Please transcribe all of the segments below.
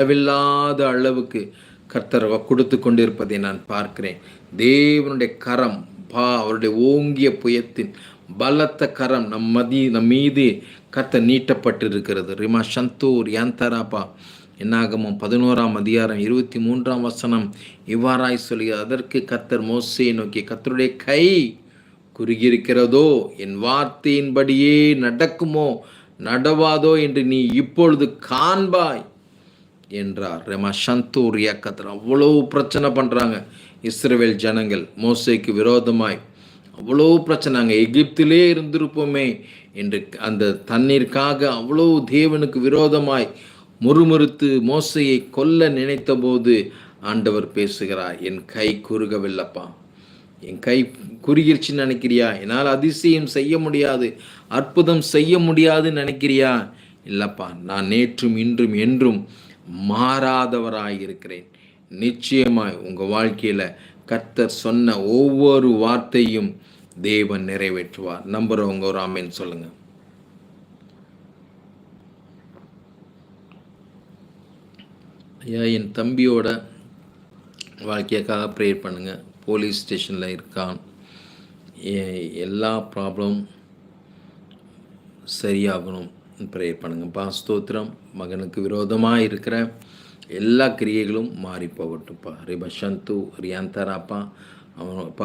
அளவில்லாத அளவுக்கு கர்த்தர் கொடுத்து கொண்டிருப்பதை நான் பார்க்கிறேன். தேவனுடைய கரம் அவருடைய ஓங்கிய புயத்தின் பலத்த கரம் நம் மீது கர்த்தர் நீட்டப்பட்டிருக்கிறது. ரிமா சந்தூர் யாந்தராப்பா. என்னாகமம் 11ஆம் அதிகாரம் 23ஆம் வசனம் இவ்வாறாய் சொல்கிறார். அதற்கு கர்த்தர் மோசேயை நோக்கி, கர்த்தருடைய கை குறுகியிருக்கிறதோ, என் வார்த்தையின்படியே நடக்குமோ நடவாதோ என்று நீ இப்பொழுது காண்பாய் என்றார். ரெமா சந்தூர் இயக்கத்தில் அவ்வளோ பிரச்சனை பண்ணுறாங்க இஸ்ரவேல் ஜனங்கள். மோசேக்கு விரோதமாய் அவ்வளோ பிரச்சனை. நாங்கள் எகிப்திலே இருந்திருப்போமே என்று அந்த தண்ணீருக்காக அவ்வளோ தேவனுக்கு விரோதமாய் முறுமுறுத்து மோசையை கொல்ல நினைத்த போது ஆண்டவர் பேசுகிறார், என் கை குறுகவில்லப்பா. என் கை குறுகிருச்சுன்னு நினைக்கிறியா? என்னால் அதிசயம் செய்ய முடியாது, அற்புதம் செய்ய முடியாதுன்னு நினைக்கிறியா? இல்லப்பா, நான் நேற்றும் இன்றும் என்றும் மாறாதவராயிருக்கிறேன். நிச்சயமாய் உங்கள் வாழ்க்கையில் கர்த்தர் சொன்ன ஒவ்வொரு வார்த்தையும் தேவன் நிறைவேற்றுவார். நம்புறவங்க ஒரு ஆமேன் சொல்லுங்க. ஐயா, என் தம்பியோட வாழ்க்கைக்காக ப்ரேயர் பண்ணுங்க. போலீஸ் ஸ்டேஷனில் இருக்கான். எல்லா ப்ராப்ளம் சரியாகணும் ப்ரேயர் பண்ணுங்கப்பா. ஸ்தோத்திரம். மகனுக்கு விரோதமாக இருக்கிற எல்லா கிரியைகளும் மாறி போகட்டும்ப்பா. ரிபஷந்து ரியாந்தராப்பா.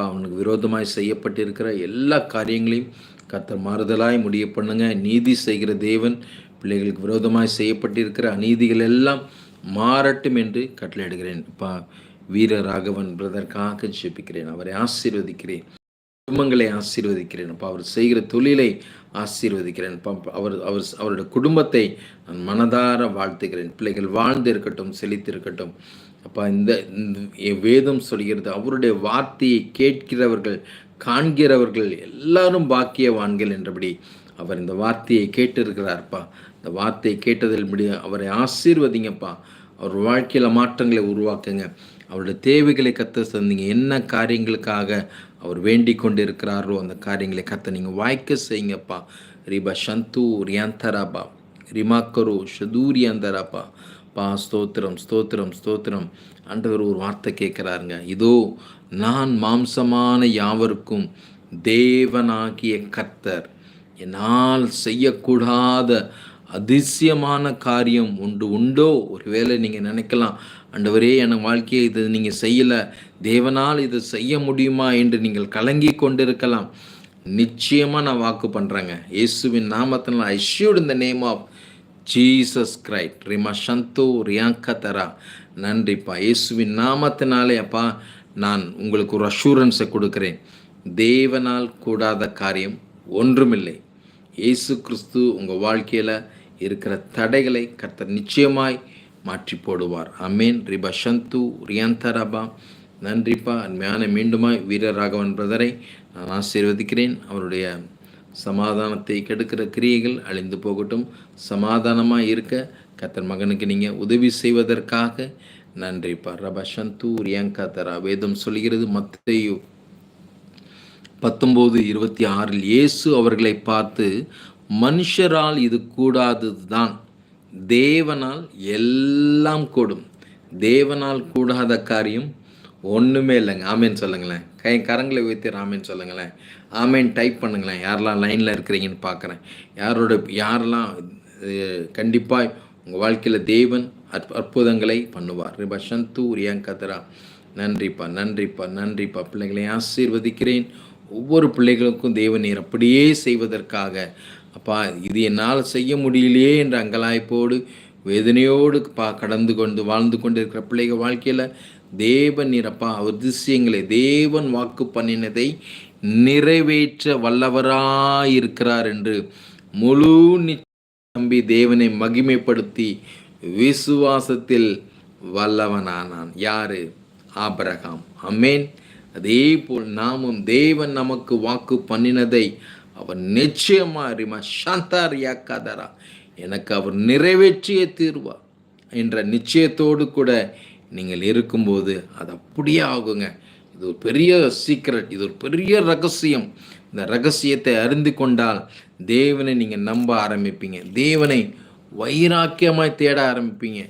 அவனுக்கு விரோதமாய் செய்யப்பட்டிருக்கிற எல்லா காரியங்களையும் கர்த்தர் மாறுதலாய் முடிய பண்ணுங்க. நீதி செய்கிற தேவன் பிள்ளைகளுக்கு விரோதமாய் செய்யப்பட்டிருக்கிற அநீதிகள் எல்லாம் மாறட்டும் என்று கட்டளையிடுகிறேன். வீரராகவன் பிரதற்காக ஜெபிக்கிறேன். அவரை ஆசீர்வதிக்கிறேன். குடும்பங்களை ஆசீர்வதிக்கிறேன். அவர் செய்கிற தொழிலை ஆசீர்வதிக்கிறேன். அவருடைய குடும்பத்தை நான் மனதார வாழ்த்துகிறேன். பிள்ளைகள் வாழ்ந்து இருக்கட்டும், செழித்திருக்கட்டும். இந்த வேதம் சொல்கிறது, அவருடைய வார்த்தையை கேட்கிறவர்கள் காண்கிறவர்கள் எல்லாரும் பாக்கியவான்கள் என்றபடி அவர் இந்த வார்த்தையை கேட்டிருக்கிறார்ப்பா. இந்த வார்த்தையை கேட்டதில் அவரை ஆசீர்வதிங்கப்பா. அவர் வாழ்க்கையில் மாற்றங்களை உருவாக்குங்க. அவருடைய தேவைகளை கத்த தந்தீங்க. என்ன காரியங்களுக்காக அவர் வேண்டிக் கொண்டு இருக்கிறாரோ அந்த காரியங்களை கத்த நீங்கள் வாய்க்க செய்யுங்கப்பா. ரிபா சந்து ரியாந்தராபா ரிமாக்கரு ஷதூரியாந்தராப்பா. ஸ்தோத்திரம் ஸ்தோத்திரம் ஸ்தோத்திரம். ஆண்டவர் ஒரு வார்த்தை கேட்குறாருங்க. இதோ நான் மாம்சமான யாவருக்கும் தேவனாகிய கர்த்தர், என்னால் செய்யக்கூடாத அதிசயமான காரியம் உண்டோ? ஒருவேளை நீங்கள் நினைக்கலாம், ஆண்டவரே என் வாழ்க்கையை இது நீங்கள் செய்யலை, தேவனால் இதை செய்ய முடியுமா என்று நீங்கள் கலங்கி கொண்டிருக்கலாம். நிச்சயமாக நான் வாக்கு பண்ணுறேங்க. இயேசுவின் நாமத்தினால் I shoot in the name of Jesus Christ. ரிமா சந்தோ ரியாங்கதரா. நன்றிப்பா. இயேசுவின் நாமத்தினாலே அப்பா நான் உங்களுக்கு ஒரு அஷூரன்ஸை கொடுக்குறேன். தேவனால் கூடாத காரியம் ஒன்றுமில்லை. இயேசு கிறிஸ்து உங்கள் வாழ்க்கையில் இருக்கிற தடைகளை கர்த்தர் நிச்சயமாய் மாற்றி போடுவார். அமேன். ரிபா சந்து ரியாந்தராபா. நன்றிப்பா. அன்மையான மீண்டுமாய் வீரராகவன் பிரதரை நான் ஆசீர்வதிக்கிறேன். அவருடைய சமாதானத்தை கெடுக்கிற கிரியைகள் அழிந்து போகட்டும். சமாதானமாக இருக்க கர்த்தர் மகனுக்கு நீங்கள் உதவி செய்வதற்காக நன்றிப்பா. ரபா சந்து ரியாங்கதரா. வேதம் சொல்கிறது, மத்தேயு 19:26 இயேசு அவர்களை பார்த்து, மனுஷரால் இது கூடாததுதான், தேவனால் எல்லாம் கூடும். தேவனால் கூடாத காரியம் ஒன்றுமே இல்லைங்க. ஆமேன் சொல்லுங்களேன். கரங்களை உயர்த்தி ஆமேன் சொல்லுங்களேன். ஆமேன் டைப் பண்ணுங்களேன். யாரெல்லாம் லைனில் இருக்கிறீங்கன்னு பார்க்குறேன். யாரெல்லாம் கண்டிப்பாக உங்கள் வாழ்க்கையில் தேவன் அற்புதங்களை பண்ணுவார். ரிபா சந்து ரியாங்கதரா. நன்றிப்பா நன்றிப்பா நன்றிப்பா. பிள்ளைகளை ஆசீர்வதிக்கிறேன். ஒவ்வொரு பிள்ளைகளுக்கும் தேவநீர் அப்படியே செய்வதற்காக அப்பா, இது என்னால் செய்ய முடியலையே என்ற அங்கலாய்ப்போடு வேதனையோடு கடந்து கொண்டு வாழ்ந்து கொண்டிருக்கிற பிள்ளைகள் வாழ்க்கையில் தேவன் நீரப்பா அதிசயங்களை, தேவன் வாக்கு பண்ணினதை நிறைவேற்ற வல்லவராயிருக்கிறார் என்று முழு நம்பி தேவனை மகிமைப்படுத்தி விசுவாசத்தில் வல்லவனானான். யாரு? ஆபிரகாம். அமேன். அதே போல் நாமும் தேவன் நமக்கு வாக்கு பண்ணினதை அவர் நிச்சயமாக சாந்தாரியாக்காதரா எனக்கு அவர் நிறைவேற்றிய தீர்வா என்ற நிச்சயத்தோடு கூட நீங்கள் இருக்கும்போது அது அப்படியே ஆகுங்க. இது ஒரு பெரிய சீக்ரெட், இது ஒரு பெரிய ரகசியம். இந்த ரகசியத்தை அறிந்து கொண்டால் தேவனை நீங்கள் நம்ப ஆரம்பிப்பீங்க. தேவனை வைராக்கியமாய் தேட ஆரம்பிப்பீங்க.